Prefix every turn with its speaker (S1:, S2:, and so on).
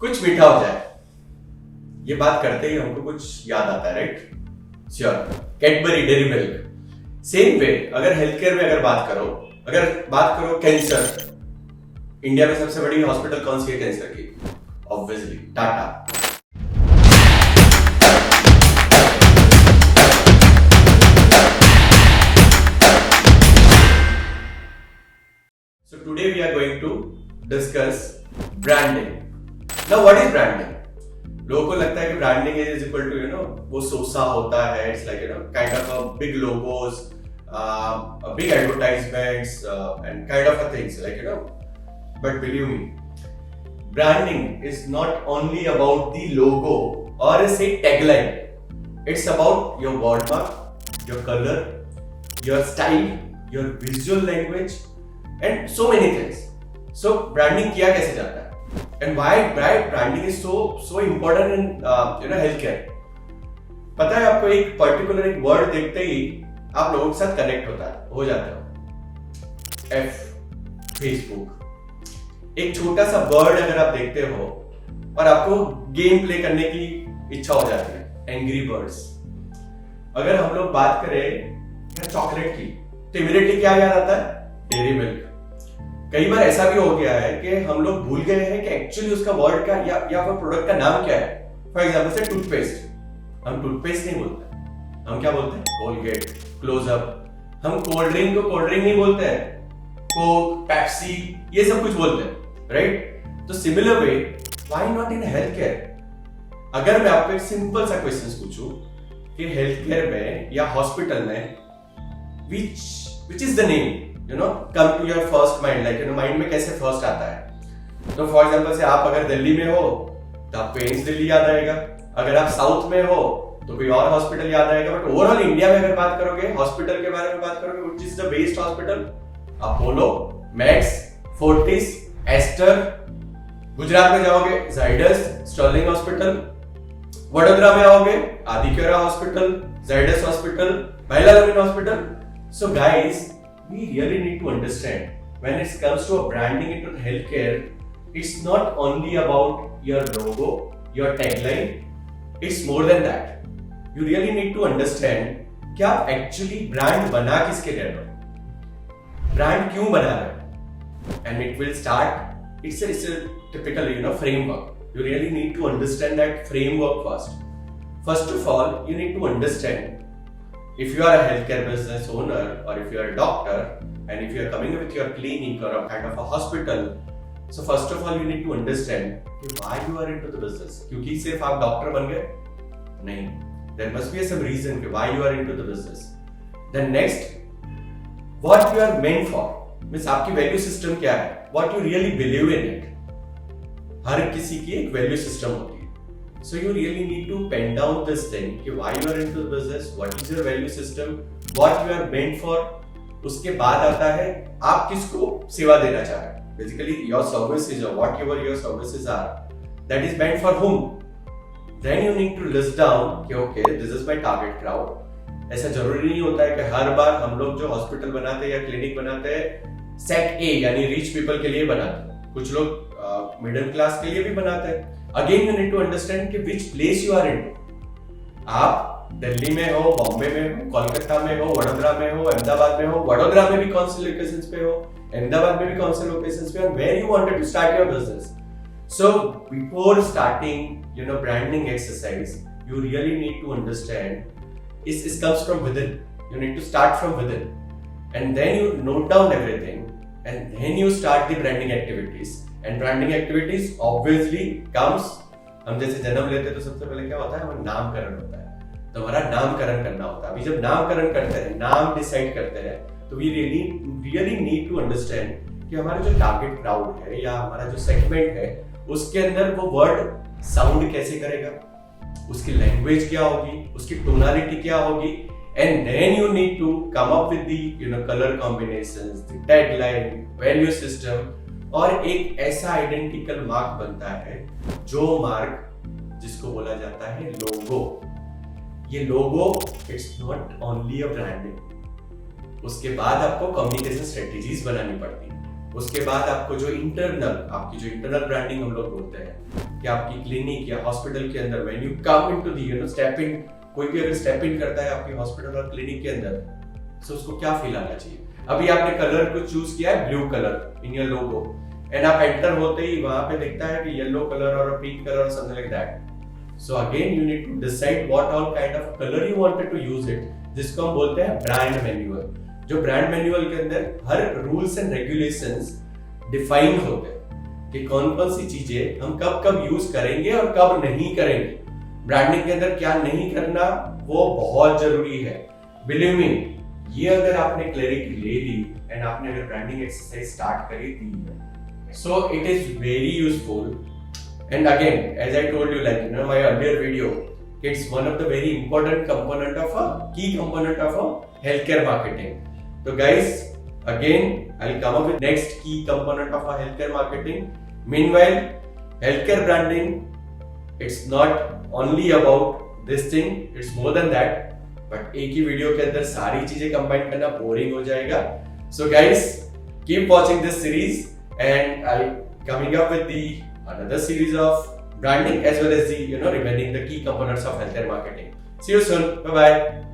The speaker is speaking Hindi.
S1: कुछ मीठा हो जाए, ये बात करते ही हमको कुछ याद आता है, right? Sure, Cadbury dairy milk. Same way अगर हेल्थ केयर में अगर बात करो कैंसर, इंडिया में सबसे बड़ी हॉस्पिटल कौन सी है कैंसर की? Obviously Tata. So today we are going to discuss branding. Now what is branding? लोगों को लगता है कि branding is equal to वो सोसा होता है, it's like kind of a big logos, big advertisements and kind of a things like but believe me, branding is not only about the logo or say tagline. It's about your wordmark, your color, your style, your visual language and so many things. So branding किया कैसे जाता है? And why branding is so important in healthcare? पता है आपको, एक पर्टिकुलर एक वर्ड देखते ही आप लोगों के साथ कनेक्ट हो जाते हो। फेसबुक। एक छोटा सा वर्ड अगर आप देखते हो और आपको गेम प्ले करने की इच्छा हो जाती है, एंग्री बर्ड्स। अगर हम लोग बात करें चॉकलेट की तो इमीडिएटली क्या याद आता है? Dairy milk. कई बार ऐसा भी हो गया है कि हम लोग भूल गए हैं कि एक्चुअली उसका वर्ड का या फिर प्रोडक्ट का नाम क्या है। फॉर एग्जांपल से टूथपेस्ट, हम टूथपेस्ट नहीं बोलते, हम क्या बोलते हैं? Colgate, closeup. हम कोल्ड ड्रिंक को कोल्ड ड्रिंक नहीं बोलते हैं, कोक, पेप्सी, ये सब कुछ बोलते हैं, राइट? तो similar way why not in health care? अगर मैं आपको एक सिंपल सा क्वेश्चन पूछूं कि हेल्थ केयर में या हॉस्पिटल में which is the name come to your first mind, like mind में कैसे फर्स्ट आता है? तो फॉर एग्जांपल से आप अगर दिल्ली में हो तो आपको एम्स दिल्ली याद आएगा, अगर आप साउथ में हो तो कोई और हॉस्पिटल याद आएगा। बट ओवरऑल इंडिया में अगर बात करोगे, हॉस्पिटल के बारे में बात करोगे, which is the best hospital? Apollo, Max, Fortis, Aster. Gujarat में जाओगे जाइडस, स्टर्लिंग हॉस्पिटल। वडोदरा में आओगे आदिक्योरा hospital, Zydus hospital, Mahila Navin hospital. So guys, we really need to understand when it comes to a branding into healthcare, it's not only about your logo, your tagline, it's more than that. You really need to understand कि आप actually brand बना किसके लिए रहे हो, brand क्यों बना रहे हो, and it will start. It's a typical framework. You really need to understand that framework first. First of all, you need to understand. If you are a healthcare business owner or if you are a doctor and if you are coming with your clinic or a kind of a hospital, so first of all you need to understand why you are into the business. क्योंकि सिर्फ आप डॉक्टर बन गए नहीं, there must be some reason why you are into the business. Then next, what you are meant for, means आपकी वैल्यू सिस्टम क्या है, what you really believe in it. हर किसी की एक वैल्यू सिस्टम होती है. So you really need to pen down this thing कि why you are into the business, what is your value system, what you are meant for. उसके बाद आता है आप किसको सेवा देना चाह रहे हैं. Basically your services or whatever your services are, that is meant for whom. Then you need to list down कि okay, this is my target crowd. ऐसा जरूरी नहीं होता है कि हर बार हम लोग जो हॉस्पिटल बनाते हैं या क्लिनिक बनाते हैं सेट ए यानी रिच पीपल के लिए बनाते हैं, कुछ लोग मिडिल क्लास के लिए भी बनाते हैं. Again you need to understand कि which place you are in. आप दिल्ली में हो, बॉम्बे में हो, कोलकाता में हो, वडोदरा में हो, अहमदाबाद में हो. वडोदरा में भी कौन से लोकेशंस पे हो, अहमदाबाद में भी कौन से लोकेशंस पे हो, where you wanted to start your business. So before starting branding exercise, you really need to understand it comes from within. You need to start from within and then you note down everything and then you start the branding activities. And branding activities obviously comes, हम जैसे जन्म लेते हैं तो सबसे पहले क्या होता है, हमारा नामकरण होता है. तो हमारा नामकरण करना होता है. अभी जब नामकरण करते हैं, नाम डिसाइड करते हैं, तो we really need to understand कि हमारा जो टारगेट क्राउड है या हमारा जो सेगमेंट है उसके अंदर वो वर्ड साउंड कैसे करेगा, उसकी लैंग्वेज क्या होगी, उसकी टोनालिटी क्या होगी. And then you need to come up with the color combinations, the tagline, value system. और एक ऐसा आइडेंटिकल मार्क बनता है जो मार्क जिसको बोला जाता है लोगो. ये logo it's not only a branding. उसके बाद आपको कम्युनिकेशन स्ट्रेटेजीज बनानी पड़ती है. उसके बाद आपको जो आपकी जो इंटरनल ब्रांडिंग हम लोग बोलते हैं कि आपकी क्लिनिक या हॉस्पिटल के अंदर when you come into the step in, कोई भी अगर स्टेप इन करता है आपके हॉस्पिटल और क्लिनिक के अंदर, तो उसको क्या फील आना चाहिए। अभी आपने कलर को चूज किया है blue colour in your logo, and आप एंटर होते ही वहां पे दिखता है कि येलो कलर और पिंक कलर और something like that. So again you need to decide what all kind of colour you wanted to use it, जिसको हम बोलते हैं ब्रांड मैन्युअल। जो ब्रांड मैन्युअल के अंदर हर रूल्स एंड रेगुलेशंस डिफाइन होते हैं कि कौन कौन सी चीजें हम कब कब यूज करेंगे और कब नहीं करेंगे। ब्रांडिंग के अंदर क्या नहीं करना वो बहुत जरूरी है। बिलीव मी, ये अगर आपने क्लैरिटी ले ली एंड आपने अगर ब्रांडिंग एक्सरसाइज स्टार्ट करी थी, so it is very useful. And again as I told you like my earlier video, it's one of the very important component of a key component of a healthcare marketing. So guys, again I'll come up with next key component of a healthcare marketing. Meanwhile, healthcare branding, it's not only about this thing, it's more than that. But एक ही वीडियो के अंदर सारी चीजें कंबाइन करना बोरिंग हो जाएगा. So guys, keep watching this series and I'll coming up with the another series of branding as well as the remaining the key components of healthcare marketing. See you soon. Bye bye.